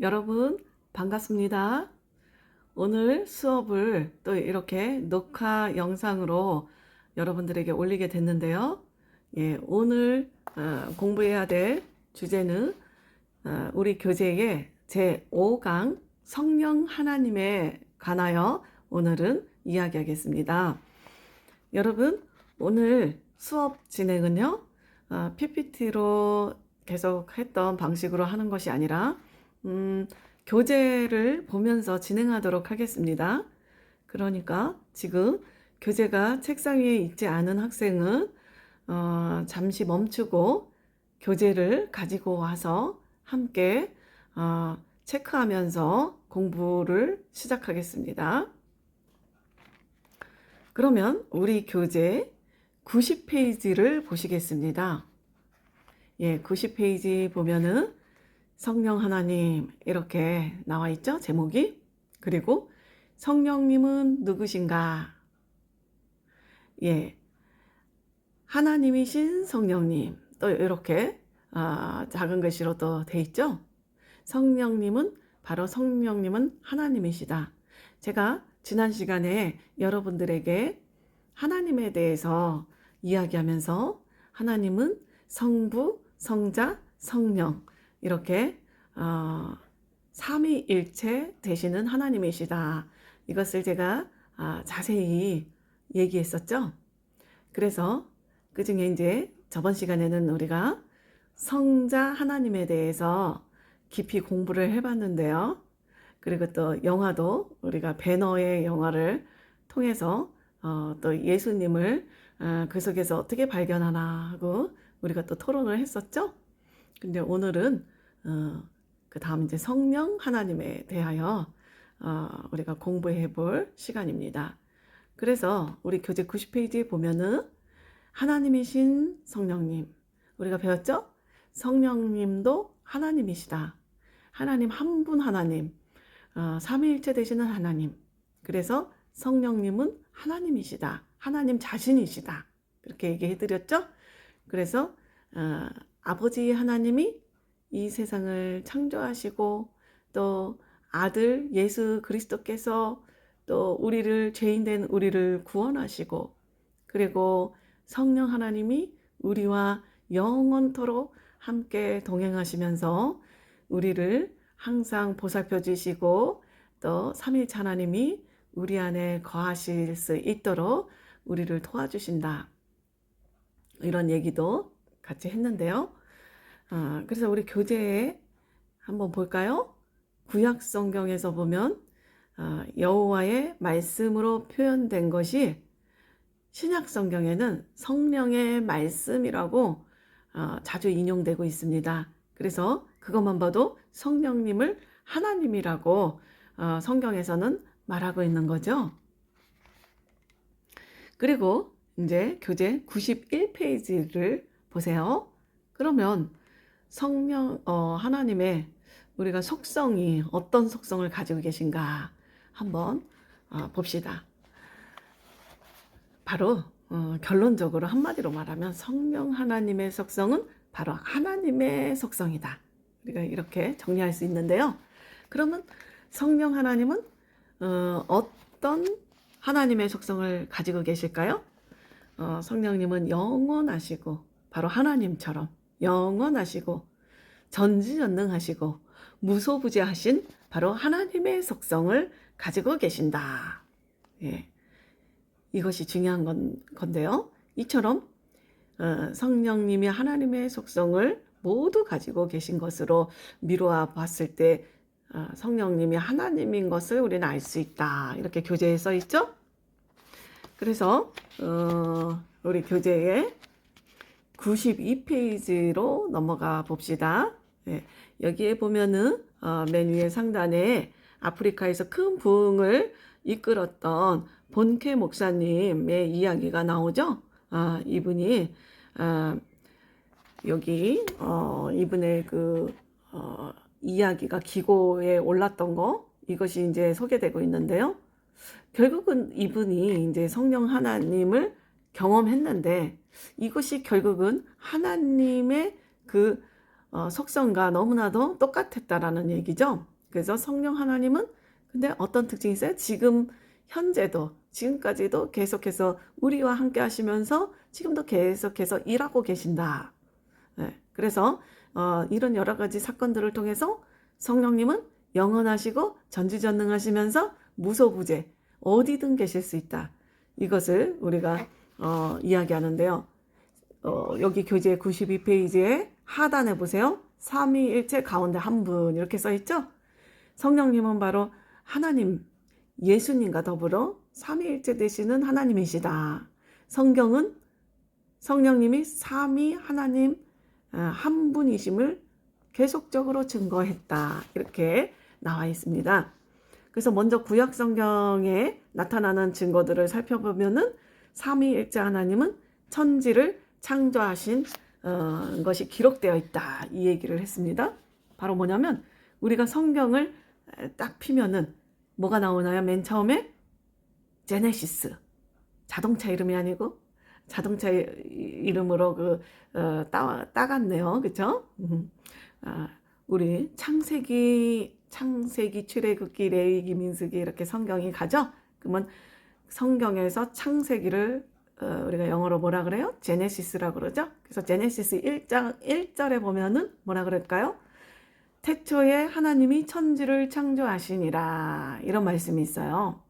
여러분 반갑습니다. 오늘 수업을 또 이렇게 녹화 영상으로 여러분들에게 올리게 됐는데요. 오늘 공부해야 될 주제는 우리 교재의 제5강 성령 하나님에 관하여 오늘은 이야기하겠습니다. 여러분 오늘 수업 진행은요 PPT로 계속 했던 방식으로 하는 것이 아니라 교재를 보면서 진행하도록 하겠습니다. 그러니까 지금 교재가 책상 위에 있지 않은 학생은 잠시 멈추고 교재를 가지고 와서 함께 체크하면서 공부를 시작하겠습니다. 그러면 우리 교재 90페이지를 보시겠습니다. 90페이지 보면은 성령 하나님 이렇게 나와 있죠? 제목이. 그리고 성령님은 누구신가? 하나님이신 성령님. 또 이렇게 작은 글씨로 또 돼 있죠? 성령님은 하나님이시다. 제가 지난 시간에 여러분들에게 하나님에 대해서 이야기하면서 하나님은 성부, 성자, 성령 이렇게 삼위일체 되시는 하나님이시다. 이것을 제가 자세히 얘기했었죠. 그래서 그 중에 이제 저번 시간에는 우리가 성자 하나님에 대해서 깊이 공부를 해봤는데요. 그리고 또 영화도 우리가 배너의 영화를 통해서 또 예수님을 그 속에서 어떻게 발견하나 하고 우리가 또 토론을 했었죠. 근데 오늘은 그 다음 이제 성령 하나님에 대하여 우리가 공부해 볼 시간입니다. 그래서 우리 교재 90페이지에 보면은 하나님이신 성령님 우리가 배웠죠? 성령님도 하나님이시다. 하나님 한 분 하나님 삼위일체 되시는 하나님. 그래서 성령님은 하나님이시다. 하나님 자신이시다. 그렇게 얘기해 드렸죠? 그래서 아버지 하나님이 이 세상을 창조하시고 또 아들 예수 그리스도께서 또 죄인된 우리를 구원하시고 그리고 성령 하나님이 우리와 영원토록 함께 동행하시면서 우리를 항상 보살펴 주시고 또 삼위일체 하나님이 우리 안에 거하실 수 있도록 우리를 도와주신다. 이런 얘기도 같이 했는데요. 그래서 우리 교재에 한번 볼까요? 구약 성경에서 보면 여호와의 말씀으로 표현된 것이 신약 성경에는 성령의 말씀이라고 자주 인용되고 있습니다. 그래서 그것만 봐도 성령님을 하나님이라고 성경에서는 말하고 있는 거죠. 그리고 이제 교재 91페이지를 보세요. 그러면 성령 하나님의 우리가 속성이 어떤 속성을 가지고 계신가 한번 봅시다. 바로 결론적으로 한마디로 말하면 성령 하나님의 속성은 바로 하나님의 속성이다. 우리가 이렇게 정리할 수 있는데요. 그러면 성령 하나님은 어떤 하나님의 속성을 가지고 계실까요? 성령님은 영원하시고 바로 하나님처럼 영원하시고 전지전능하시고 무소부재하신 바로 하나님의 속성을 가지고 계신다. 이것이 중요한 건데요. 이처럼 성령님이 하나님의 속성을 모두 가지고 계신 것으로 미루어 봤을 때 성령님이 하나님인 것을 우리는 알 수 있다. 이렇게 교재에 써 있죠. 그래서 우리 교재에 92페이지로 넘어가 봅시다. 여기에 보면은 맨 위에 상단에 아프리카에서 큰 부흥을 이끌었던 본케 목사님의 이야기가 나오죠. 이분이 여기 이분의 그 이야기가 기고에 올랐던 거 이것이 이제 소개되고 있는데요. 결국은 이분이 이제 성령 하나님을 경험했는데 이것이 결국은 하나님의 그 속성과 너무나도 똑같았다라는 얘기죠. 그래서 성령 하나님은 근데 어떤 특징이 있어요? 지금 현재도 지금까지도 계속해서 우리와 함께 하시면서 지금도 계속해서 일하고 계신다. 네, 그래서 이런 여러 가지 사건들을 통해서 성령님은 영원하시고 전지전능하시면서 무소부재 어디든 계실 수 있다. 이것을 우리가 이야기하는데요. 여기 교재 92페이지에 하단에 보세요. 삼위일체 가운데 한 분 이렇게 써있죠. 성령님은 바로 하나님, 예수님과 더불어 삼위일체 되시는 하나님이시다. 성경은 성령님이 삼위 하나님 한 분이심을 계속적으로 증거했다. 이렇게 나와 있습니다. 그래서 먼저 구약 성경에 나타나는 증거들을 살펴보면은 삼위일체 하나님은 천지를 창조하신 것이 기록되어 있다. 이 얘기를 했습니다. 바로 뭐냐면 우리가 성경을 딱 피면은 뭐가 나오나요? 맨 처음에 제네시스. 자동차 이름이 아니고 자동차 이름으로 따갔네요. 그쵸? 우리 창세기, 출애굽기, 레위기, 민수기 이렇게 성경이 가죠? 그러면 성경에서 창세기를 우리가 영어로 뭐라 그래요? 제네시스라고 그러죠? 그래서 제네시스 1장 1절에 보면은 뭐라 그럴까요? 태초에 하나님이 천지를 창조하시니라. 이런 말씀이 있어요.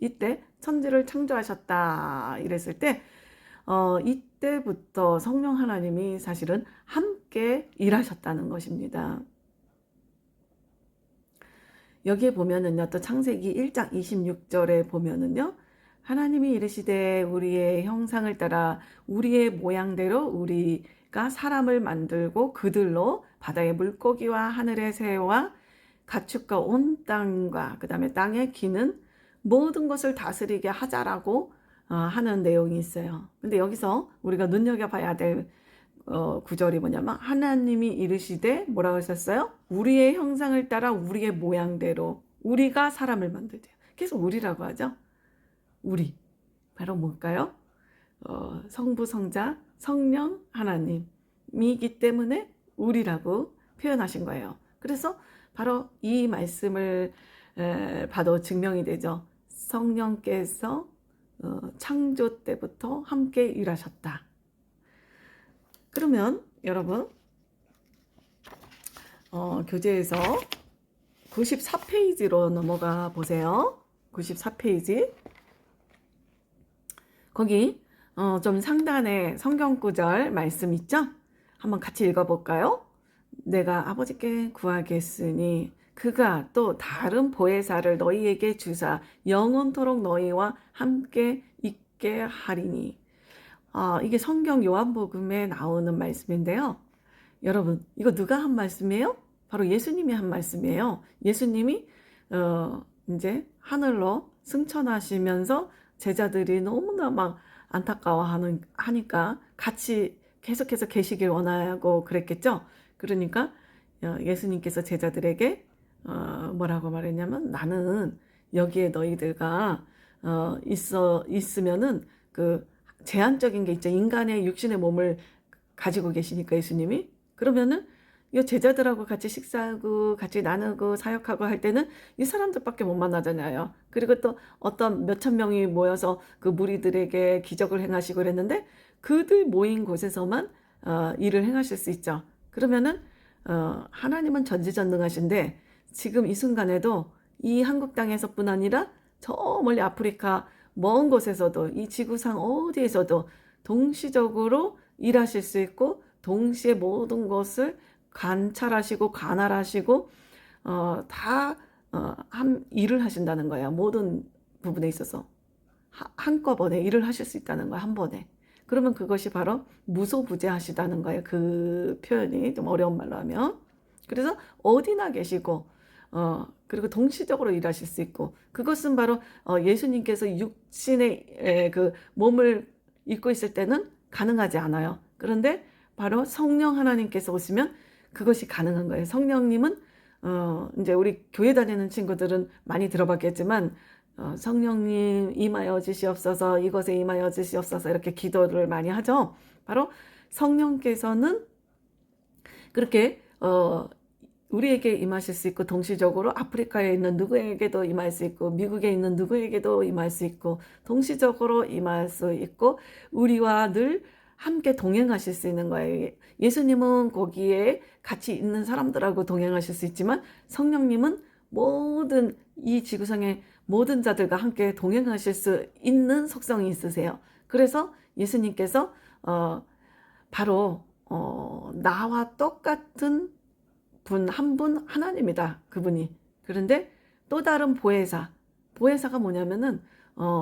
이때 천지를 창조하셨다. 이랬을 때, 이때부터 성령 하나님이 사실은 함께 일하셨다는 것입니다. 여기에 보면은요, 또 창세기 1장 26절에 보면은요, 하나님이 이르시되 우리의 형상을 따라 우리의 모양대로 우리가 사람을 만들고 그들로 바다의 물고기와 하늘의 새와 가축과 온 땅과 그 다음에 땅에 기는 모든 것을 다스리게 하자라고 하는 내용이 있어요. 근데 여기서 우리가 눈여겨봐야 될 구절이 뭐냐면 하나님이 이르시되 뭐라고 하셨어요? 우리의 형상을 따라 우리의 모양대로 우리가 사람을 만들대요. 계속 우리라고 하죠. 우리 바로 뭘까요? 성부, 성자, 성령 하나님이기 때문에 우리라고 표현하신 거예요. 그래서 바로 이 말씀을 봐도 증명이 되죠. 성령께서 창조 때부터 함께 일하셨다. 그러면 여러분 교재에서 94페이지로 넘어가 보세요. 94페이지 거기 좀 상단에 성경 구절 말씀 있죠? 한번 같이 읽어볼까요? 내가 아버지께 구하겠으니 그가 또 다른 보혜사를 너희에게 주사 영원토록 너희와 함께 있게 하리니. 이게 성경 요한복음에 나오는 말씀인데요. 여러분, 이거 누가 한 말씀이에요? 바로 예수님이 한 말씀이에요. 예수님이 이제 하늘로 승천하시면서 제자들이 너무나 막 안타까워하니까 같이 계속해서 계시길 원하고 그랬겠죠. 그러니까 예수님께서 제자들에게 뭐라고 말했냐면 나는 여기에 너희들과 있으면은 그 제한적인 게 있죠. 인간의 육신의 몸을 가지고 계시니까 예수님이 그러면은 이 제자들하고 같이 식사하고 같이 나누고 사역하고 할 때는 이 사람들밖에 못 만나잖아요. 그리고 또 어떤 몇천 명이 모여서 그 무리들에게 기적을 행하시고 그랬는데 그들 모인 곳에서만 일을 행하실 수 있죠. 그러면은 하나님은 전지전능하신데 지금 이 순간에도 이 한국 땅에서뿐 아니라 저 멀리 아프리카 먼 곳에서도 이 지구상 어디에서도 동시적으로 일하실 수 있고 동시에 모든 것을 관찰하시고 관할하시고 다 일을 하신다는 거예요. 모든 부분에 있어서 한꺼번에 일을 하실 수 있다는 거예요. 한 번에. 그러면 그것이 바로 무소부재하시다는 거예요. 그 표현이 좀 어려운 말로 하면. 그래서 어디나 계시고 그리고 동시적으로 일하실 수 있고 그것은 바로 예수님께서 육신의 그 몸을 입고 있을 때는 가능하지 않아요. 그런데 바로 성령 하나님께서 오시면 그것이 가능한 거예요. 성령님은 이제 우리 교회 다니는 친구들은 많이 들어봤겠지만 성령님 임하여 주시옵소서 이것에 임하여 주시옵소서 이렇게 기도를 많이 하죠. 바로 성령께서는 그렇게 우리에게 임하실 수 있고 동시적으로 아프리카에 있는 누구에게도 임할 수 있고 미국에 있는 누구에게도 임할 수 있고 동시적으로 임할 수 있고 우리와 늘 함께 동행하실 수 있는 거예요. 예수님은 거기에 같이 있는 사람들하고 동행하실 수 있지만 성령님은 모든 이 지구상의 모든 자들과 함께 동행하실 수 있는 속성이 있으세요. 그래서 예수님께서 바로 나와 똑같은 분 한 분 하나님이다. 그분이. 그런데 또 다른 보혜사가 뭐냐면은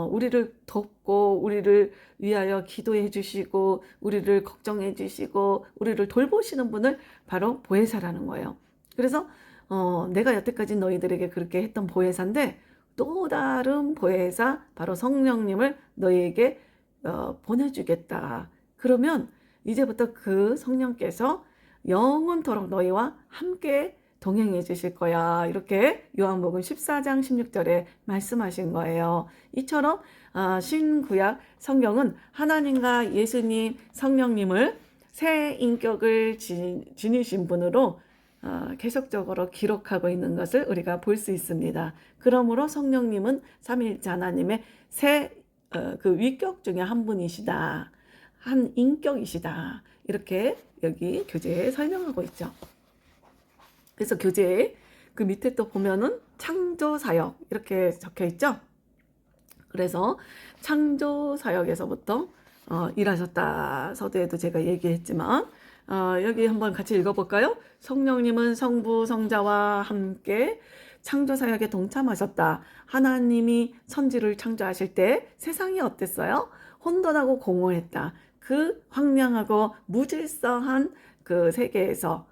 우리를 돕고 우리를 위하여 기도해 주시고 우리를 걱정해 주시고 우리를 돌보시는 분을 바로 보혜사라는 거예요. 그래서 내가 여태까지 너희들에게 그렇게 했던 보혜사인데 또 다른 보혜사 바로 성령님을 너희에게 보내주겠다. 그러면 이제부터 그 성령께서 영원토록 너희와 함께 동행해 주실 거야. 이렇게 요한복음 14장 16절에 말씀하신 거예요. 이처럼 신구약 성경은 하나님과 예수님, 성령님을 새 인격을 지니신 분으로 계속적으로 기록하고 있는 것을 우리가 볼 수 있습니다. 그러므로 성령님은 삼위일체 하나님의 그 위격 중에 한 분이시다. 한 인격이시다. 이렇게 여기 교재에 설명하고 있죠. 그래서 교재에 그 밑에 또 보면은 창조사역 이렇게 적혀 있죠. 그래서 창조사역에서부터 일하셨다. 서두에도 제가 얘기했지만 여기 한번 같이 읽어볼까요? 성령님은 성부 성자와 함께 창조사역에 동참하셨다. 하나님이 천지를 창조하실 때 세상이 어땠어요? 혼돈하고 공허했다. 그 황량하고 무질서한 그 세계에서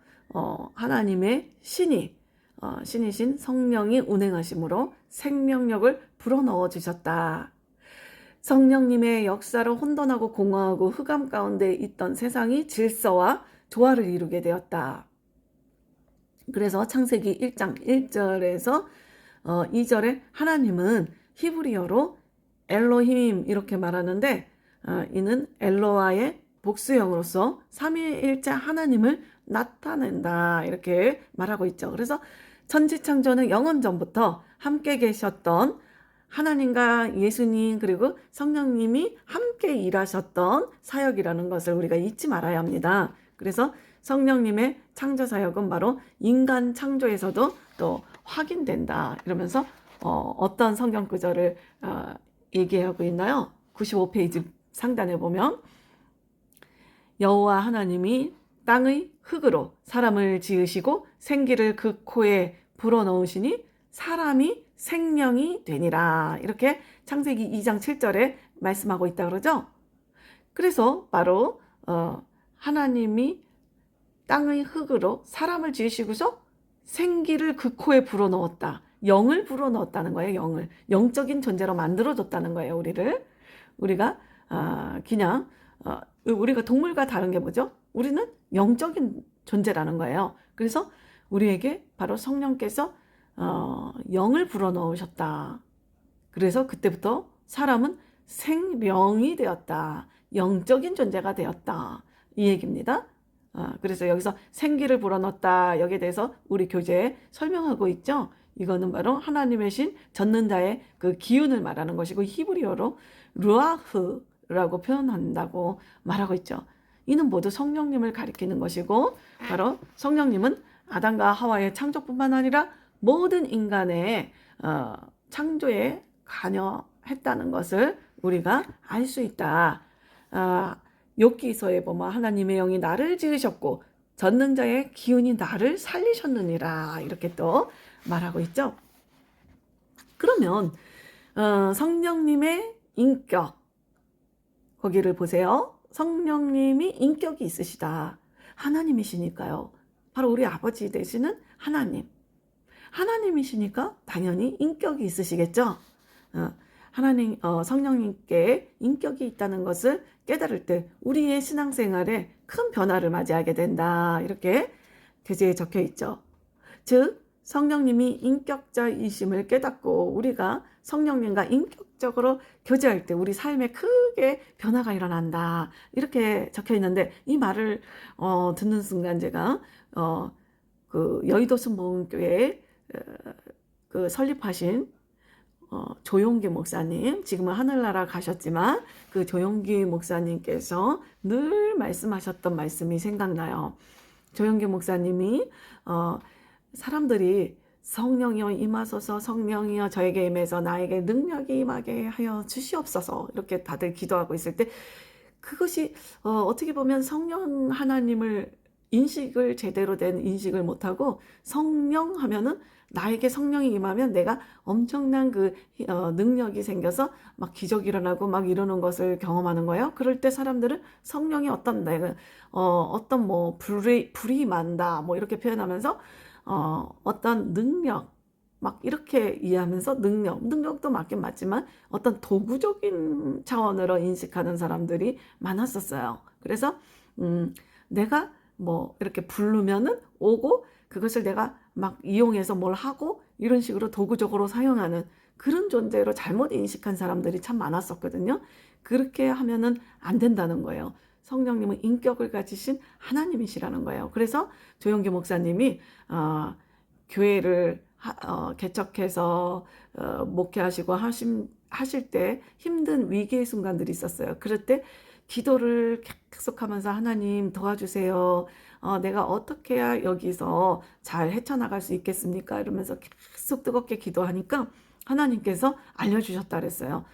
하나님의 신이신 성령이 운행하심으로 생명력을 불어넣어 주셨다. 성령님의 역사로 혼돈하고 공허하고 흑암 가운데 있던 세상이 질서와 조화를 이루게 되었다. 그래서 창세기 1장 1절에서 2절에 하나님은 히브리어로 엘로힘 이렇게 말하는데 이는 엘로와의 복수형으로서 삼위일체 하나님을 나타낸다 이렇게 말하고 있죠. 그래서 천지창조는 영원 전부터 함께 계셨던 하나님과 예수님 그리고 성령님이 함께 일하셨던 사역이라는 것을 우리가 잊지 말아야 합니다. 그래서 성령님의 창조 사역은 바로 인간 창조에서도 또 확인된다 이러면서 어떤 성경 구절을 얘기하고 있나요? 95페이지 상단에 보면 여호와 하나님이 땅의 흙으로 사람을 지으시고 생기를 그 코에 불어넣으시니 사람이 생명이 되니라 이렇게 창세기 2장 7절에 말씀하고 있다 그러죠. 그래서 바로 하나님이 땅의 흙으로 사람을 지으시고서 생기를 그 코에 불어넣었다. 영을 불어넣었다는 거예요. 영적인 존재로 만들어줬다는 거예요. 우리가 그냥 우리가 동물과 다른 게 뭐죠? 우리는 영적인 존재라는 거예요. 그래서 우리에게 바로 성령께서 영을 불어넣으셨다. 그래서 그때부터 사람은 생명이 되었다. 영적인 존재가 되었다. 이 얘기입니다. 그래서 여기서 생기를 불어넣었다. 여기에 대해서 우리 교재에 설명하고 있죠. 이거는 바로 하나님의 신 젖는 자의 그 기운을 말하는 것이고 히브리어로 루아흐라고 표현한다고 말하고 있죠. 이는 모두 성령님을 가리키는 것이고 바로 성령님은 아담과 하와의 창조뿐만 아니라 모든 인간의 창조에 관여했다는 것을 우리가 알 수 있다. 욥기서에 보면 하나님의 영이 나를 지으셨고 젖는 자의 기운이 나를 살리셨느니라 이렇게 또 말하고 있죠. 그러면 성령님의 인격 거기를 보세요. 성령님이 인격이 있으시다. 하나님이시니까요. 바로 우리 아버지 되시는 하나님이시니까 당연히 인격이 있으시겠죠. 성령님께 인격이 있다는 것을 깨달을 때 우리의 신앙생활에 큰 변화를 맞이하게 된다. 이렇게 교재에 적혀 있죠. 즉 성령님이 인격자이심을 깨닫고 우리가 성령님과 인격적으로 교제할 때 우리 삶에 크게 변화가 일어난다. 이렇게 적혀 있는데 이 말을 듣는 순간 제가 그 여의도 순복음교회 그 설립하신 조용기 목사님, 지금은 하늘나라 가셨지만 그 조용기 목사님께서 늘 말씀하셨던 말씀이 생각나요. 조용기 목사님이 사람들이 성령이여 임하소서, 성령이여 저에게 임해서 나에게 능력이 임하게 하여 주시옵소서, 이렇게 다들 기도하고 있을 때 그것이 어떻게 보면 성령 하나님을 인식을 제대로 된 인식을 못하고, 성령 하면은 나에게 성령이 임하면 내가 엄청난 그 능력이 생겨서 막 기적이 일어나고 막 이러는 것을 경험하는 거예요. 그럴 때 사람들은 성령이 어떤 내가 어떤 뭐 불이 만다 뭐 이렇게 표현하면서 어떤 능력 막 이렇게 이해하면서 능력도 맞긴 맞지만 어떤 도구적인 차원으로 인식하는 사람들이 많았었어요. 그래서 내가 뭐 이렇게 부르면은 오고 그것을 내가 막 이용해서 뭘 하고 이런 식으로 도구적으로 사용하는 그런 존재로 잘못 인식한 사람들이 참 많았었거든요. 그렇게 하면은 안 된다는 거예요. 성령님은 인격을 가지신 하나님이시라는 거예요. 그래서 조용기 목사님이 교회를 개척해서 목회하시고 하실 때 힘든 위기의 순간들이 있었어요. 그럴 때 기도를 계속하면서 하나님 도와주세요. 내가 어떻게 해야 여기서 잘 헤쳐나갈 수 있겠습니까? 이러면서 계속 뜨겁게 기도하니까 하나님께서 알려주셨다 그랬어요.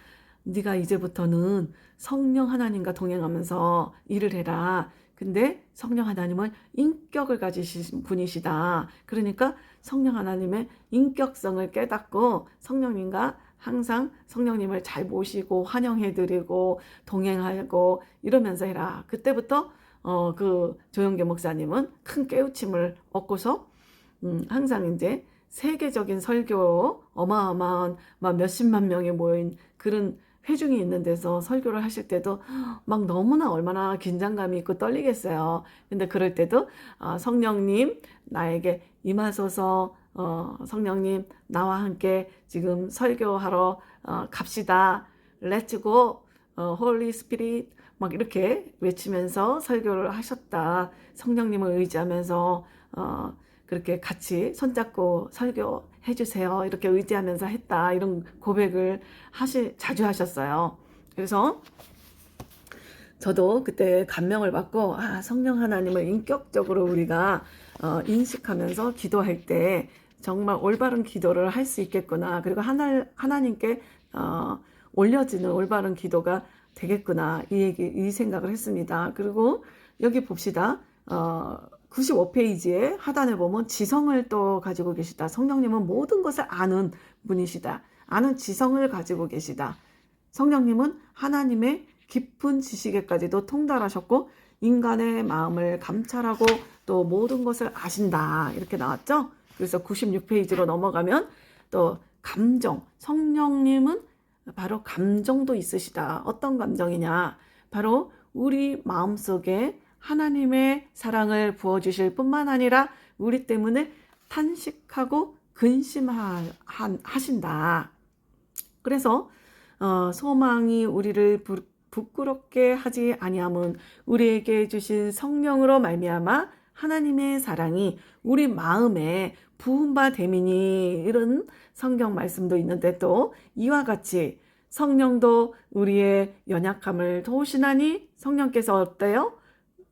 네가 이제부터는 성령 하나님과 동행하면서 일을 해라. 근데 성령 하나님은 인격을 가지신 분이시다. 그러니까 성령 하나님의 인격성을 깨닫고 성령님과 항상 성령님을 잘 모시고 환영해드리고 동행하고 이러면서 해라. 그때부터 그 조용기 목사님은 큰 깨우침을 얻고서 항상 이제 세계적인 설교, 어마어마한 막 몇십만 명이 모인 그런 회중이 있는 데서 설교를 하실 때도 막 너무나 얼마나 긴장감이 있고 떨리겠어요. 근데 그럴 때도 성령님 나에게 임하소서, 성령님 나와 함께 지금 설교하러 갑시다. Let's go, Holy Spirit 막 이렇게 외치면서 설교를 하셨다. 성령님을 의지하면서 그렇게 같이 손잡고 설교해 주세요. 이렇게 의지하면서 했다. 이런 고백을 자주 하셨어요. 그래서 저도 그때 감명을 받고 성령 하나님을 인격적으로 우리가 인식하면서 기도할 때 정말 올바른 기도를 할 수 있겠구나. 그리고 하나님께 올려지는 올바른 기도가 되겠구나. 이 생각을 했습니다. 그리고 여기 봅시다. 95페이지에 하단에 보면 지성을 또 가지고 계시다. 성령님은 모든 것을 아는 분이시다. 아는 지성을 가지고 계시다. 성령님은 하나님의 깊은 지식에까지도 통달하셨고 인간의 마음을 감찰하고 또 모든 것을 아신다. 이렇게 나왔죠. 그래서 96페이지로 넘어가면 또 감정, 성령님은 바로 감정도 있으시다. 어떤 감정이냐? 바로 우리 마음속에 하나님의 사랑을 부어주실 뿐만 아니라 우리 때문에 탄식하고 근심하신다. 그래서 소망이 우리를 부끄럽게 하지 아니함은 우리에게 주신 성령으로 말미암아 하나님의 사랑이 우리 마음에 부은 바 됨이니, 이런 성경 말씀도 있는데 또 이와 같이 성령도 우리의 연약함을 도우시나니, 성령께서 어때요?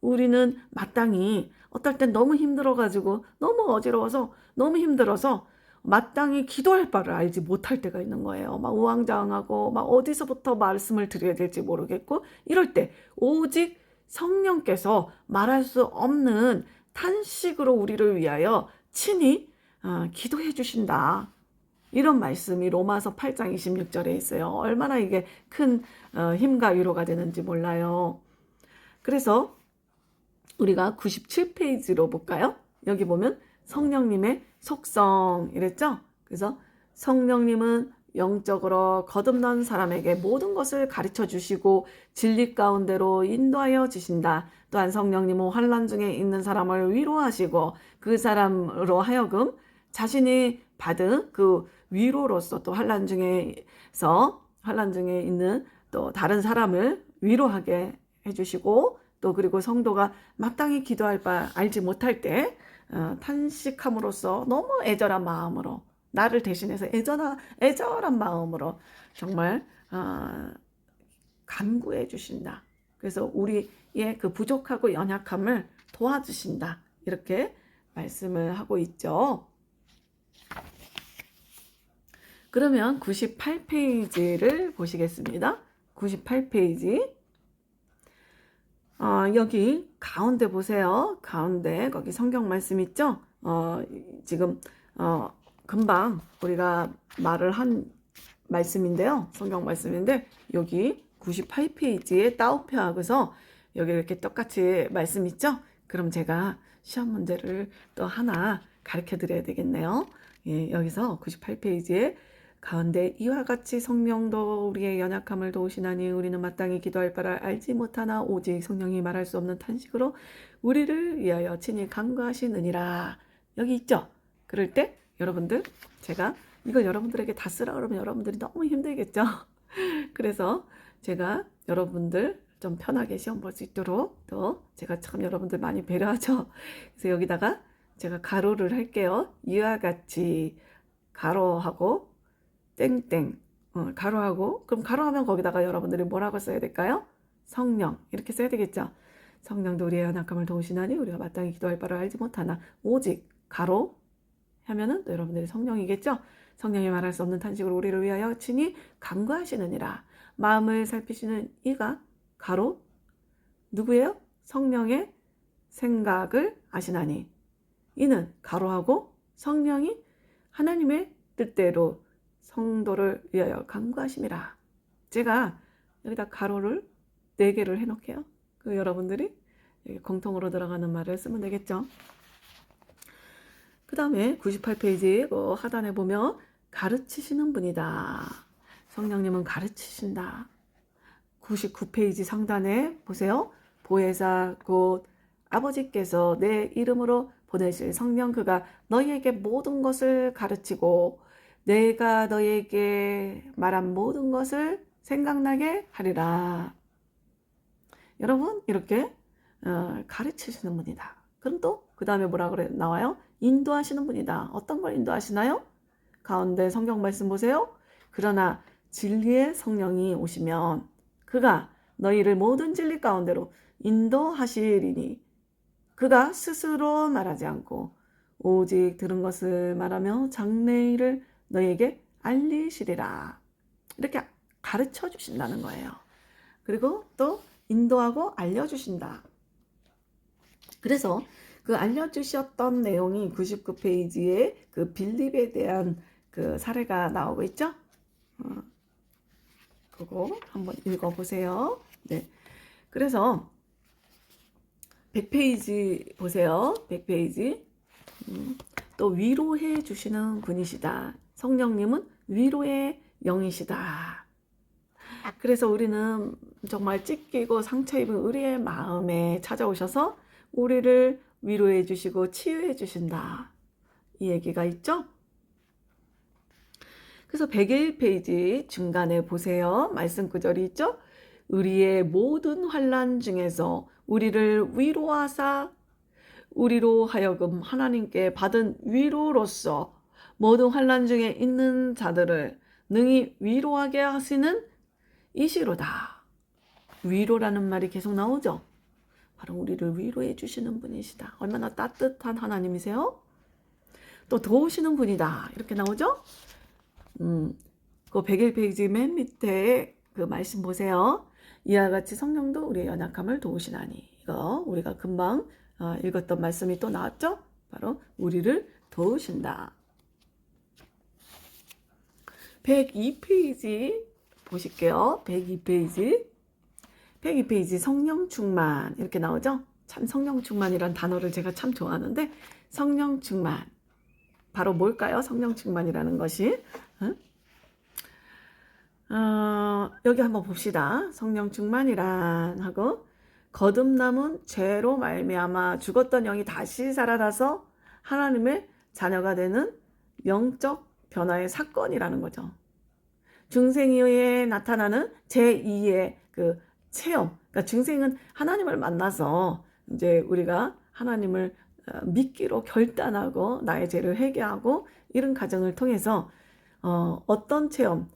우리는 마땅히 어떨 땐 너무 힘들어가지고 너무 어지러워서 너무 힘들어서 마땅히 기도할 바를 알지 못할 때가 있는 거예요. 막 우왕좌왕하고 막 어디서부터 말씀을 드려야 될지 모르겠고, 이럴 때 오직 성령께서 말할 수 없는 탄식으로 우리를 위하여 친히 기도해 주신다. 이런 말씀이 로마서 8장 26절에 있어요. 얼마나 이게 큰 힘과 위로가 되는지 몰라요. 그래서 우리가 97페이지로 볼까요? 여기 보면 성령님의 속성 이랬죠? 그래서 성령님은 영적으로 거듭난 사람에게 모든 것을 가르쳐 주시고 진리 가운데로 인도하여 주신다. 또한 성령님은 환난 중에 있는 사람을 위로하시고 그 사람으로 하여금 자신이 받은 그 위로로서 또 환난 중에 있는 또 다른 사람을 위로하게 해주시고, 또 그리고 성도가 마땅히 기도할 바 알지 못할 때 탄식함으로써 너무 애절한 마음으로 나를 대신해서 애절한 마음으로 정말 간구해 주신다. 그래서 우리의 그 부족하고 연약함을 도와주신다. 이렇게 말씀을 하고 있죠. 그러면 98페이지를 보시겠습니다. 98페이지. 여기 가운데 보세요. 가운데 거기 성경 말씀 있죠? 지금 금방 우리가 말을 한 말씀인데요. 성경 말씀인데 여기 98페이지에 따옴표하고서 여기 이렇게 똑같이 말씀 있죠? 그럼 제가 시험 문제를 또 하나 가르쳐 드려야 되겠네요. 예, 여기서 98페이지에 가운데 이와 같이 성령도 우리의 연약함을 도우시나니 우리는 마땅히 기도할 바를 알지 못하나 오직 성령이 말할 수 없는 탄식으로 우리를 위하여 친히 간구하시느니라. 여기 있죠? 그럴 때 여러분들 제가 이걸 여러분들에게 다 쓰라 그러면 여러분들이 너무 힘들겠죠? 그래서 제가 여러분들 좀 편하게 시험 볼 수 있도록 또 제가 참 여러분들 많이 배려하죠. 그래서 여기다가 제가 가로를 할게요. 이와 같이 가로하고 땡땡 가로하고 그럼 가로하면 거기다가 여러분들이 뭐라고 써야 될까요? 성령 이렇게 써야 되겠죠. 성령도 우리의 연약함을 도우시나니 우리가 마땅히 기도할 바를 알지 못하나 오직 가로 하면은 또 여러분들이 성령이겠죠. 성령이 말할 수 없는 탄식으로 우리를 위하여 친히 간구하시느니라. 마음을 살피시는 이가 가로 누구예요? 성령의 생각을 아시나니 이는 가로하고 성령이 하나님의 뜻대로 성도를 위하여 간구하심이라. 제가 여기다 가로를 4개를 해놓을게요. 그 여러분들이 공통으로 들어가는 말을 쓰면 되겠죠. 그 다음에 98페이지 하단에 보면 가르치시는 분이다. 성령님은 가르치신다. 99페이지 상단에 보세요. 보혜사 곧 아버지께서 내 이름으로 보내실 성령 그가 너희에게 모든 것을 가르치고 내가 너희에게 말한 모든 것을 생각나게 하리라. 여러분 이렇게 가르치시는 분이다. 그럼 또 그 다음에 뭐라 그래 나와요? 인도하시는 분이다. 어떤 걸 인도하시나요? 가운데 성경 말씀 보세요. 그러나 진리의 성령이 오시면 그가 너희를 모든 진리 가운데로 인도하시리니 그가 스스로 말하지 않고 오직 들은 것을 말하며 장래일을 너희에게 알리시리라. 이렇게 가르쳐 주신다는 거예요. 그리고 또 인도하고 알려주신다. 그래서 그 알려주셨던 내용이 99페이지에 그 빌립에 대한 그 사례가 나오고 있죠. 그거 한번 읽어보세요. 네. 그래서 100페이지 보세요. 100페이지. 또 위로해 주시는 분이시다. 성령님은 위로의 영이시다. 그래서 우리는 정말 찢기고 상처 입은 우리의 마음에 찾아오셔서 우리를 위로해 주시고 치유해 주신다. 이 얘기가 있죠? 그래서 101페이지 중간에 보세요. 말씀 구절이 있죠? 우리의 모든 환난 중에서 우리를 위로하사 우리로 하여금 하나님께 받은 위로로서 모든 환난 중에 있는 자들을 능히 위로하게 하시는 이시로다. 위로라는 말이 계속 나오죠. 바로 우리를 위로해 주시는 분이시다. 얼마나 따뜻한 하나님이세요? 또 도우시는 분이다. 이렇게 나오죠? 그 101페이지 맨 밑에 그 말씀 보세요. 이와 같이 성령도 우리의 연약함을 도우시나니. 이거 우리가 금방 읽었던 말씀이 또 나왔죠? 바로 우리를 도우신다. 102페이지 보실게요. 102페이지. 102페이지 성령 충만 이렇게 나오죠? 참 성령 충만이란 단어를 제가 참 좋아하는데 성령 충만 바로 뭘까요? 성령 충만이라는 것이 여기 한번 봅시다. 성령 충만이란 하고 거듭남은 죄로 말미암아 죽었던 영이 다시 살아나서 하나님의 자녀가 되는 영적 변화의 사건이라는 거죠. 중생 이후에 나타나는 제2의 그 체험. 그러니까 중생은 하나님을 만나서 이제 우리가 하나님을 믿기로 결단하고 나의 죄를 회개하고 이런 과정을 통해서 어떤 체험이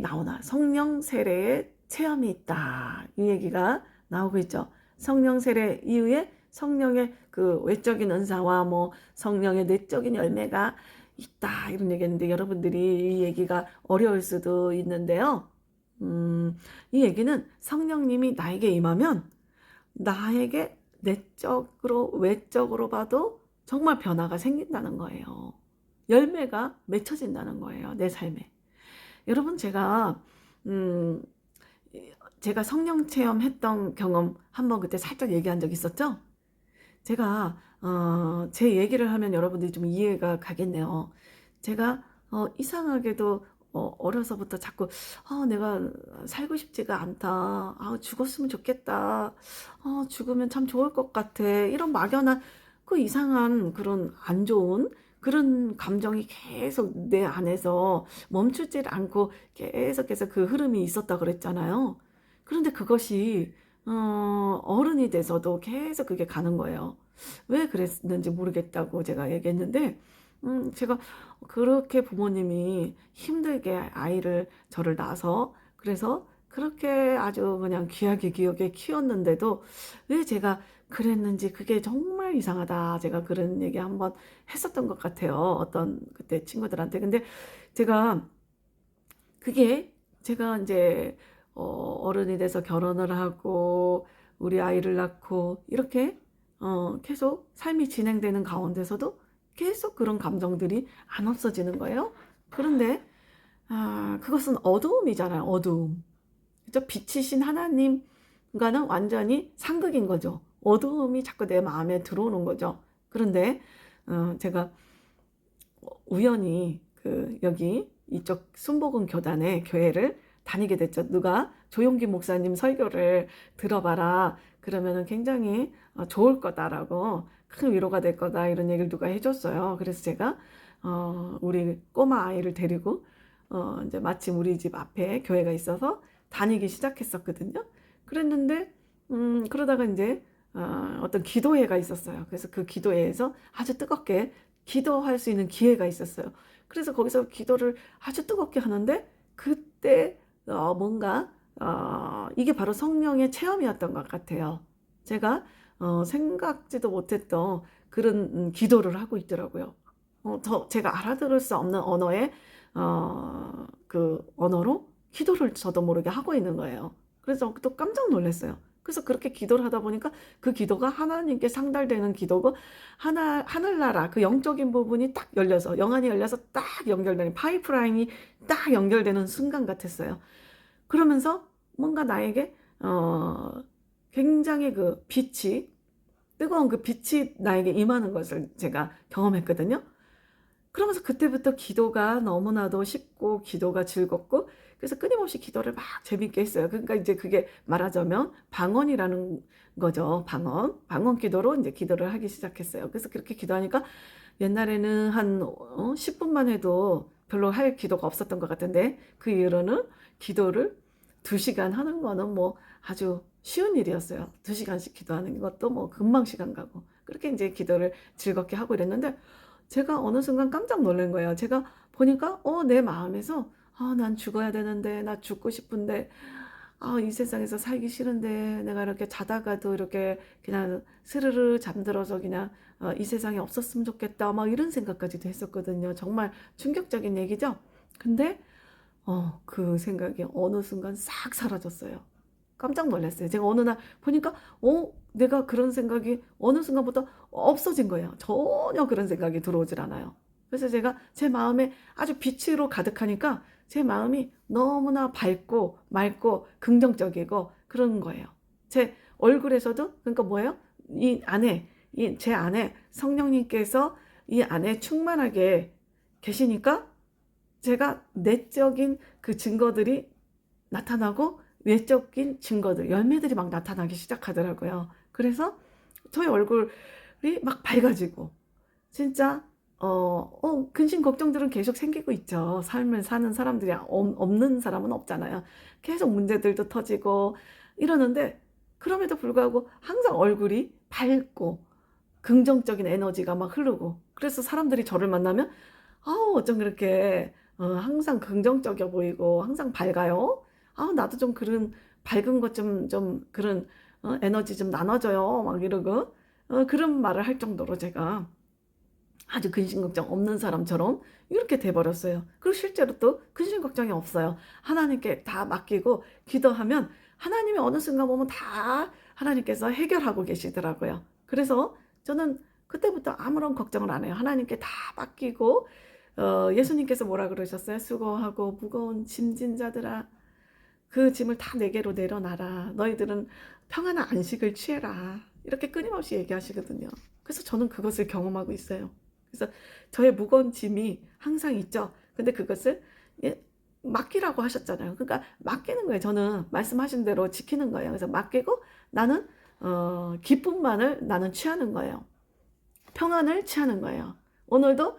나오나 성령 세례의 체험이 있다 이 얘기가 나오고 있죠. 성령 세례 이후에 성령의 그 외적인 은사와 뭐 성령의 내적인 열매가 있다 이런 얘기했는데 여러분들이 이 얘기가 어려울 수도 있는데요. 이 얘기는 성령님이 나에게 임하면 나에게 내적으로 외적으로 봐도 정말 변화가 생긴다는 거예요. 열매가 맺혀진다는 거예요. 내 삶에. 여러분 음, 제가 성령 체험했던 경험 한번 그때 살짝 얘기한 적 있었죠? 제가 제 얘기를 하면 여러분들이 좀 이해가 가겠네요. 제가 이상하게도 어려서부터 자꾸 내가 살고 싶지가 않다. 죽었으면 좋겠다. 죽으면 참 좋을 것 같아. 이런 막연한 그 이상한 그런 안 좋은 그런 감정이 계속 내 안에서 멈추질 않고 계속해서 그 흐름이 있었다 그랬잖아요. 그런데 그것이 어른이 돼서도 계속 그게 가는 거예요. 왜 그랬는지 모르겠다고 제가 얘기했는데, 제가 그렇게 부모님이 힘들게 저를 낳아서, 그래서 그렇게 아주 그냥 귀하게 기억에 키웠는데도 왜 제가 그랬는지 그게 정말 이상하다. 제가 그런 얘기 한번 했었던 것 같아요. 어떤 그때 친구들한테. 근데 제가 그게 제가 이제 어른이 돼서 결혼을 하고 우리 아이를 낳고 이렇게 계속 삶이 진행되는 가운데서도 계속 그런 감정들이 안 없어지는 거예요. 그런데 그것은 어두움이잖아요. 어두움. 그죠? 빛이신 하나님과는 완전히 상극인 거죠. 어두움이 자꾸 내 마음에 들어오는 거죠. 그런데 제가 우연히 여기 이쪽 순복음 교단의 교회를 다니게 됐죠. 누가 조용기 목사님 설교를 들어봐라. 그러면은 굉장히 좋을 거다라고 큰 위로가 될 거다 이런 얘기를 누가 해줬어요. 그래서 제가 우리 꼬마 아이를 데리고 이제 마침 우리 집 앞에 교회가 있어서 다니기 시작했었거든요. 그랬는데 그러다가 이제 어떤 기도회가 있었어요. 그래서 그 기도회에서 아주 뜨겁게 기도할 수 있는 기회가 있었어요. 그래서 거기서 기도를 아주 뜨겁게 하는데 그때 뭔가 이게 바로 성령의 체험이었던 것 같아요. 제가 생각지도 못했던 그런 기도를 하고 있더라고요. 제가 알아들을 수 없는 언어의 그 언어로 기도를 저도 모르게 하고 있는 거예요. 그래서 또 깜짝 놀랐어요. 그래서 그렇게 기도를 하다 보니까 그 기도가 하나님께 상달되는 기도고 하늘나라 그 영적인 부분이 딱 열려서 영안이 열려서 딱 연결되는 파이프라인이 딱 연결되는 순간 같았어요. 그러면서 뭔가 나에게 굉장히 그 빛이 뜨거운 그 빛이 나에게 임하는 것을 제가 경험했거든요. 그러면서 그때부터 기도가 너무나도 쉽고 기도가 즐겁고 그래서 끊임없이 기도를 막 재밌게 했어요. 그러니까 이제 그게 말하자면 방언이라는 거죠. 방언 기도로 이제 기도를 하기 시작했어요. 그래서 그렇게 기도하니까 옛날에는 한 10분만 해도 별로 할 기도가 없었던 것 같은데 그 이후로는 기도를 2시간 하는 거는 뭐 아주 쉬운 일이었어요. 2시간씩 기도하는 것도 뭐 금방 시간 가고 그렇게 이제 기도를 즐겁게 하고 이랬는데 제가 어느 순간 깜짝 놀란 거예요. 제가 보니까 내 마음에서 난 죽어야 되는데 나 죽고 싶은데 이 세상에서 살기 싫은데 내가 이렇게 자다가도 이렇게 그냥 스르르 잠들어서 그냥 이 세상에 없었으면 좋겠다 막 이런 생각까지도 했었거든요. 정말 충격적인 얘기죠. 근데 그 생각이 어느 순간 싹 사라졌어요. 깜짝 놀랐어요. 제가 어느 날 보니까 내가 그런 생각이 어느 순간부터 없어진 거예요. 전혀 그런 생각이 들어오질 않아요. 그래서 제가 제 마음에 아주 빛으로 가득하니까 제 마음이 너무나 밝고 맑고 긍정적이고 그런 거예요. 제 얼굴에서도 그러니까 뭐예요? 제 안에 성령님께서 이 안에 충만하게 계시니까 제가 내적인 그 증거들이 나타나고 외적인 증거들, 열매들이 막 나타나기 시작하더라고요. 그래서 저희 얼굴이 막 밝아지고 진짜 근심 걱정들은 계속 생기고 있죠. 삶을 사는 사람들이 없는 사람은 없잖아요. 계속 문제들도 터지고 이러는데 그럼에도 불구하고 항상 얼굴이 밝고 긍정적인 에너지가 막 흐르고, 그래서 사람들이 저를 만나면 어쩜 그렇게 항상 긍정적이어 보이고 항상 밝아요. 나도 좀 그런 밝은 것 좀 그런 에너지 좀 나눠줘요. 막 이러고 그런 말을 할 정도로 제가 아주 근심걱정 없는 사람처럼 이렇게 돼버렸어요. 그리고 실제로 또 근심걱정이 없어요. 하나님께 다 맡기고 기도하면 하나님이 어느 순간 보면 다 하나님께서 해결하고 계시더라고요. 그래서 저는 그때부터 아무런 걱정을 안 해요. 하나님께 다 맡기고 예수님께서 뭐라 그러셨어요? 수고하고 무거운 짐진 자들아, 그 짐을 다 내게로 내려놔라. 너희들은 평안한 안식을 취해라. 이렇게 끊임없이 얘기하시거든요. 그래서 저는 그것을 경험하고 있어요. 그래서 저의 무거운 짐이 항상 있죠. 근데 그것을 맡기라고 하셨잖아요. 그러니까 맡기는 거예요. 저는 말씀하신 대로 지키는 거예요. 그래서 맡기고 나는 기쁨만을 나는 취하는 거예요. 평안을 취하는 거예요. 오늘도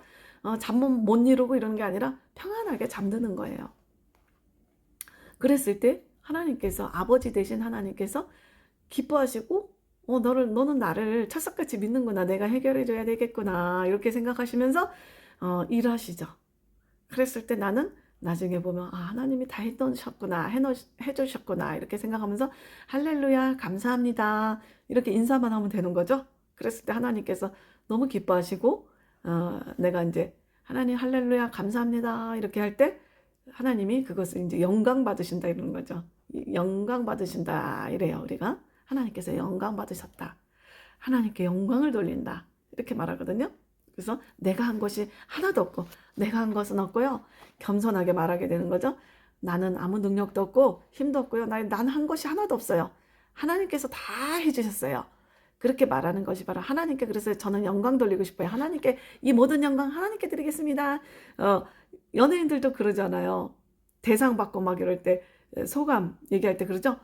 잠 못 이루고 이러는 게 아니라 평안하게 잠드는 거예요. 그랬을 때 하나님께서, 아버지 되신 하나님께서 기뻐하시고 너는 나를 철석같이 믿는구나, 내가 해결해줘야 되겠구나, 이렇게 생각하시면서 일하시죠. 그랬을 때 나는 나중에 보면 하나님이 다 해주셨구나 이렇게 생각하면서 할렐루야 감사합니다 이렇게 인사만 하면 되는 거죠. 그랬을 때 하나님께서 너무 기뻐하시고 내가 이제 하나님 할렐루야 감사합니다 이렇게 할 때 하나님이 그것을 이제 영광 받으신다 이러는 거죠. 영광 받으신다 이래요. 우리가 하나님께서 영광 받으셨다, 하나님께 영광을 돌린다 이렇게 말하거든요. 그래서 내가 한 것이 하나도 없고 내가 한 것은 없고요, 겸손하게 말하게 되는 거죠. 나는 아무 능력도 없고 힘도 없고요, 난 한 것이 하나도 없어요. 하나님께서 다 해주셨어요. 그렇게 말하는 것이 바로 하나님께, 그래서 저는 영광 돌리고 싶어요. 하나님께 이 모든 영광 하나님께 드리겠습니다. 연예인들도 그러잖아요. 대상 받고 막 이럴 때 소감 얘기할 때 그러죠.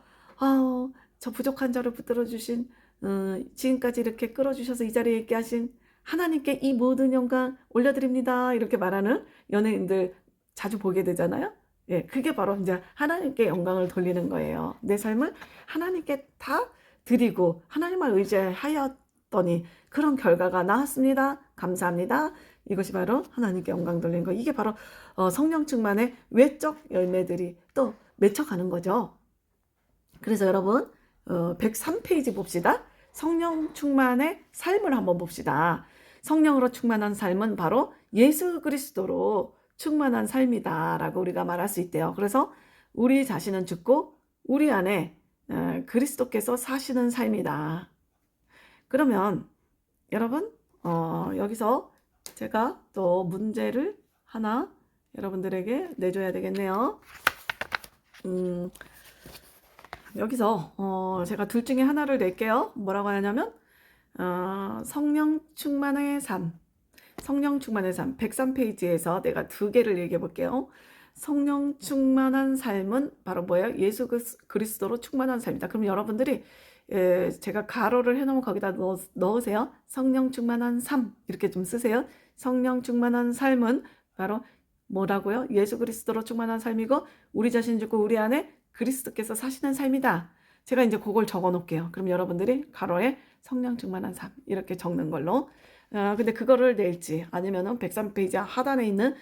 저 부족한 저를 붙들어 주신 지금까지 이렇게 끌어주셔서 이 자리에 있게 하신 하나님께 이 모든 영광 올려드립니다 이렇게 말하는 연예인들 자주 보게 되잖아요. 예, 그게 바로 이제 하나님께 영광을 돌리는 거예요. 내 삶을 하나님께 다 드리고 하나님만 의지하였더니 그런 결과가 나왔습니다. 감사합니다. 이것이 바로 하나님께 영광 돌리는 거. 이게 바로 성령 충만의 외적 열매들이 또 맺혀가는 거죠. 그래서 여러분 103페이지 봅시다. 성령 충만의 삶을 한번 봅시다. 성령으로 충만한 삶은 바로 예수 그리스도로 충만한 삶이다 라고 우리가 말할 수 있대요. 그래서 우리 자신은 죽고 우리 안에 그리스도께서 사시는 삶이다. 그러면 여러분 여기서 제가 또 문제를 하나 여러분들에게 내줘야 되겠네요. 여기서 제가 둘 중에 하나를 낼게요. 뭐라고 하냐면 성령 충만의 삶, 성령 충만의 삶 103페이지에서 내가 두 개를 얘기해 볼게요. 성령 충만한 삶은 바로 뭐예요? 예수 그리스도로 충만한 삶이다. 그럼 여러분들이 제가 가로를 해놓으면 거기다 넣으세요. 성령 충만한 삶 이렇게 좀 쓰세요. 성령 충만한 삶은 바로 뭐라고요? 예수 그리스도로 충만한 삶이고 우리 자신 죽고 우리 안에 그리스도께서 사시는 삶이다. 제가 이제 그걸 적어 놓을게요. 그럼 여러분들이 가로에 성령 충만한 삶 이렇게 적는 걸로. 근데 그거를 낼지 아니면은 103페이지 하단에 있는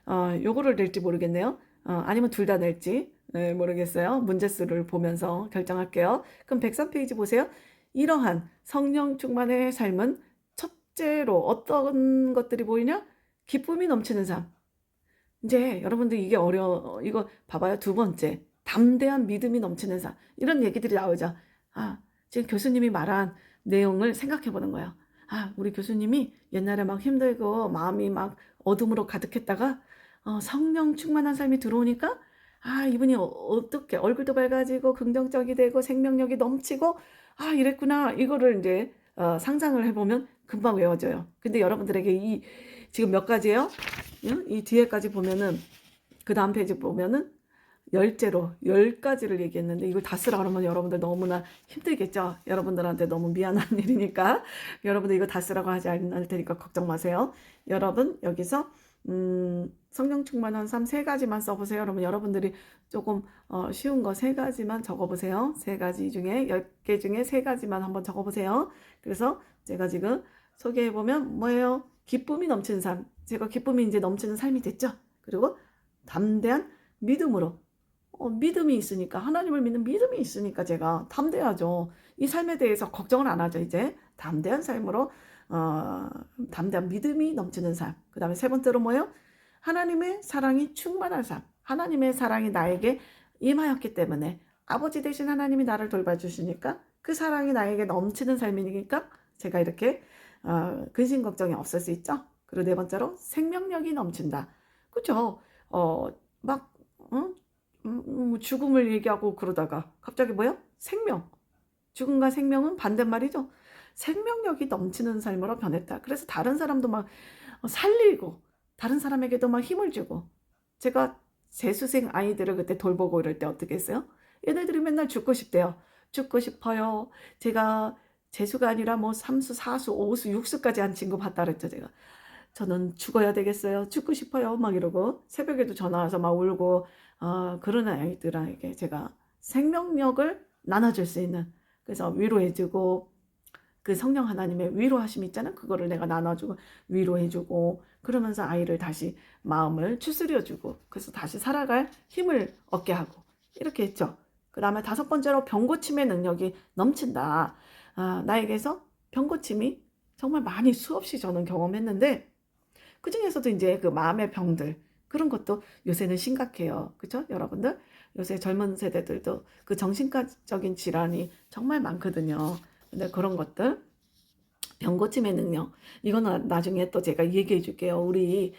요거를 낼지 모르겠네요. 아니면 둘 다 낼지 모르겠어요. 문제수를 보면서 결정할게요. 그럼 103페이지 보세요. 이러한 성령 충만의 삶은 첫째로 어떤 것들이 보이냐? 기쁨이 넘치는 삶. 이제 여러분들 이게 이거 봐봐요. 두 번째, 담대한 믿음이 넘치는 삶. 이런 얘기들이 나오죠. 지금 교수님이 말한 내용을 생각해 보는 거예요. 우리 교수님이 옛날에 막 힘들고 마음이 막 어둠으로 가득했다가 성령 충만한 삶이 들어오니까 이분이 어떻게 얼굴도 밝아지고 긍정적이 되고 생명력이 넘치고 이랬구나. 이거를 이제 상상을 해보면 금방 외워져요. 근데 여러분들에게 지금 몇 가지예요? 이 뒤에까지 보면은 그 다음 페이지 보면은 10가지를 얘기했는데 이걸 다 쓰라 그러면 여러분들 너무나 힘들겠죠. 여러분들한테 너무 미안한 일이니까 여러분들 이거 다 쓰라고 하지 않을 테니까 걱정 마세요. 여러분 여기서 성령 충만한 삶 3가지만 써보세요. 그러면 여러분들이 조금 쉬운 거 3가지만 적어보세요. 3가지 중에 10개 중에 3가지만 한번 적어보세요. 그래서 제가 지금 소개해 보면 뭐예요? 기쁨이 넘치는 삶. 제가 기쁨이 이제 넘치는 삶이 됐죠. 그리고 담대한 믿음으로. 믿음이 있으니까, 하나님을 믿는 믿음이 있으니까 제가 담대하죠. 이 삶에 대해서 걱정을 안 하죠. 이제 담대한 삶으로 담대한 믿음이 넘치는 삶. 그 다음에 세 번째로 뭐예요? 하나님의 사랑이 충만한 삶. 하나님의 사랑이 나에게 임하였기 때문에 아버지 대신 하나님이 나를 돌봐주시니까 그 사랑이 나에게 넘치는 삶이니까 제가 이렇게 근심 걱정이 없을 수 있죠. 그리고 네 번째로 생명력이 넘친다. 그죠? 막 죽음을 얘기하고 그러다가 갑자기 뭐야? 생명. 죽음과 생명은 반대말이죠. 생명력이 넘치는 삶으로 변했다. 그래서 다른 사람도 막 살리고 다른 사람에게도 막 힘을 주고, 제가 재수생 아이들을 그때 돌보고 이럴 때 어떻게 했어요? 얘네들이 맨날 죽고 싶대요. 죽고 싶어요. 제가 재수가 아니라 뭐 3수, 4수, 5수, 6수까지 한 친구 봤다 그랬죠, 제가. 저는 죽어야 되겠어요. 죽고 싶어요. 막 이러고 새벽에도 전화 와서 막 울고 그런 아이들에게 제가 생명력을 나눠줄 수 있는, 그래서 위로해주고 그 성령 하나님의 위로하심 있잖아. 그거를 내가 나눠주고 위로해주고 그러면서 아이를 다시 마음을 추스려주고 그래서 다시 살아갈 힘을 얻게 하고 이렇게 했죠. 그 다음에 다섯 번째로 병고침의 능력이 넘친다. 나에게서 병고침이 정말 많이 수없이 저는 경험했는데 그 중에서도 이제 그 마음의 병들 그런 것도 요새는 심각해요. 그렇죠? 여러분들 요새 젊은 세대들도 그 정신과적인 질환이 정말 많거든요. 근데 그런 것들 병고침의 능력 이거는 나중에 또 제가 얘기해 줄게요. 우리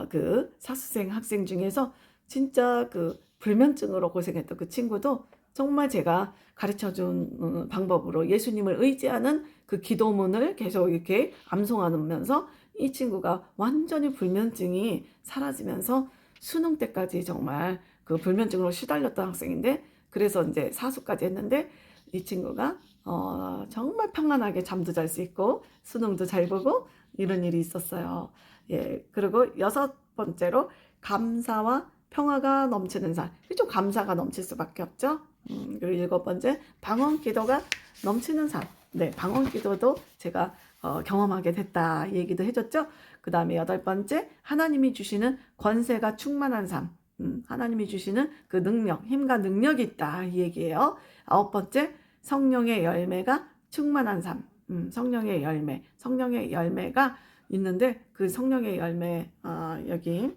그 사수생 학생 중에서 진짜 그 불면증으로 고생했던 그 친구도 정말 제가 가르쳐 준 방법으로 예수님을 의지하는 그 기도문을 계속 이렇게 암송하면서 이 친구가 완전히 불면증이 사라지면서 수능 때까지 정말 그 불면증으로 시달렸던 학생인데, 그래서 이제 사수까지 했는데 이 친구가 정말 평안하게 잠도 잘 수 있고 수능도 잘 보고 이런 일이 있었어요. 예, 그리고 여섯 번째로 감사와 평화가 넘치는 삶. 좀 감사가 넘칠 수밖에 없죠. 그리고 일곱 번째 방언 기도가 넘치는 삶. 네, 방언 기도도 제가 경험하게 됐다 얘기도 해줬죠. 그 다음에 여덟 번째 하나님이 주시는 권세가 충만한 삶. 하나님이 주시는 그 능력, 힘과 능력이 있다 이 얘기예요. 아홉 번째 성령의 열매가 충만한 삶. 성령의 열매, 성령의 열매가 있는데 그 성령의 열매 여기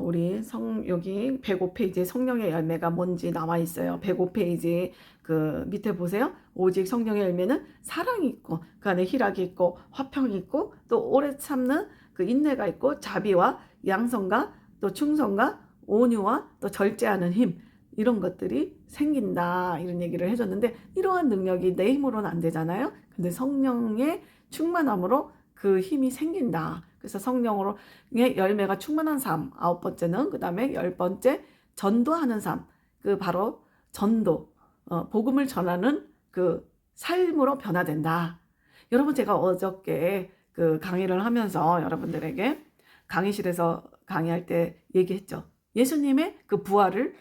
우리 여기 105페이지에 성령의 열매가 뭔지 나와 있어요. 105페이지 그 밑에 보세요. 오직 성령의 열매는 사랑이 있고 그 안에 희락이 있고 화평이 있고 또 오래 참는 그 인내가 있고 자비와 양성과 또 충성과 온유와 또 절제하는 힘, 이런 것들이 생긴다 이런 얘기를 해줬는데, 이러한 능력이 내 힘으로는 안 되잖아요. 근데 성령의 충만함으로 그 힘이 생긴다. 그래서 성령으로의 열매가 충만한 삶. 아홉 번째는 그 다음에 열 번째 전도하는 삶. 그 바로 전도, 복음을 전하는 그 삶으로 변화된다. 여러분 제가 어저께 그 강의를 하면서 여러분들에게 강의실에서 강의할 때 얘기했죠. 예수님의 그 부활을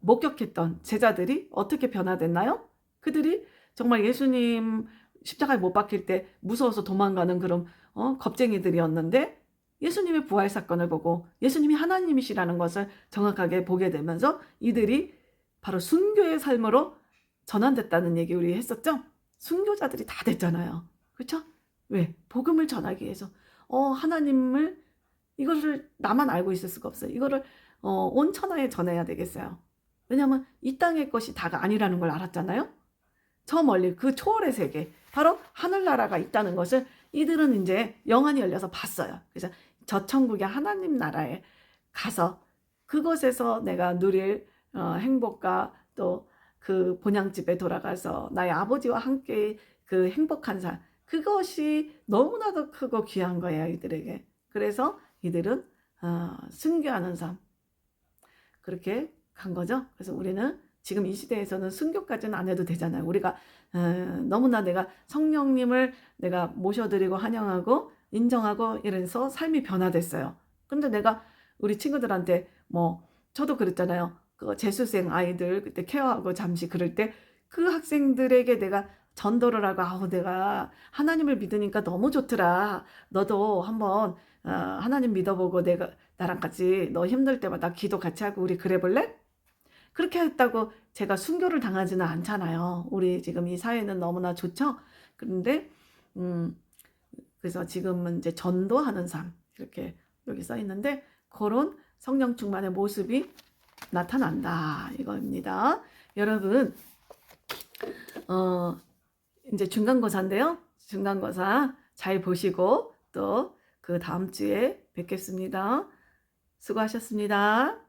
목격했던 제자들이 어떻게 변화됐나요? 그들이 정말 예수님 십자가에 못 박힐 때 무서워서 도망가는 그런 겁쟁이들이었는데 예수님의 부활 사건을 보고 예수님이 하나님이시라는 것을 정확하게 보게 되면서 이들이 바로 순교의 삶으로 전환됐다는 얘기 우리 했었죠? 순교자들이 다 됐잖아요. 그렇죠? 왜? 복음을 전하기 위해서. 하나님을 이것을 나만 알고 있을 수가 없어요. 이거를 온 천하에 전해야 되겠어요. 왜냐하면 이 땅의 것이 다가 아니라는 걸 알았잖아요. 저 멀리 그 초월의 세계, 바로 하늘나라가 있다는 것을 이들은 이제 영안이 열려서 봤어요. 그래서 저 천국의 하나님 나라에 가서 그곳에서 내가 누릴 행복과 또 그 본향집에 돌아가서 나의 아버지와 함께 그 행복한 삶, 그것이 너무나도 크고 귀한 거예요, 이들에게. 그래서 이들은 순교하는 삶, 그렇게 간 거죠. 그래서 우리는 지금 이 시대에서는 순교까지는 안 해도 되잖아요. 우리가 너무나 내가 성령님을 내가 모셔드리고 환영하고 인정하고 이래서 삶이 변화됐어요. 근데 내가 우리 친구들한테 저도 그랬잖아요. 그 재수생 아이들 그때 케어하고 잠시 그럴 때 그 학생들에게 내가 전도를 하고 아우 내가 하나님을 믿으니까 너무 좋더라. 너도 한번 하나님 믿어보고 내가 나랑 같이 너 힘들 때마다 기도 같이 하고 우리 그래 볼래? 그렇게 했다고 제가 순교를 당하지는 않잖아요. 우리 지금 이 사회는 너무나 좋죠? 그런데 음 그래서 지금은 이제 전도하는 삶 이렇게 여기 써 있는데 그런 성령 충만의 모습이 나타난다 이겁니다. 여러분 이제 중간고사인데요. 중간고사 잘 보시고 또 그 다음 주에 뵙겠습니다. 수고하셨습니다.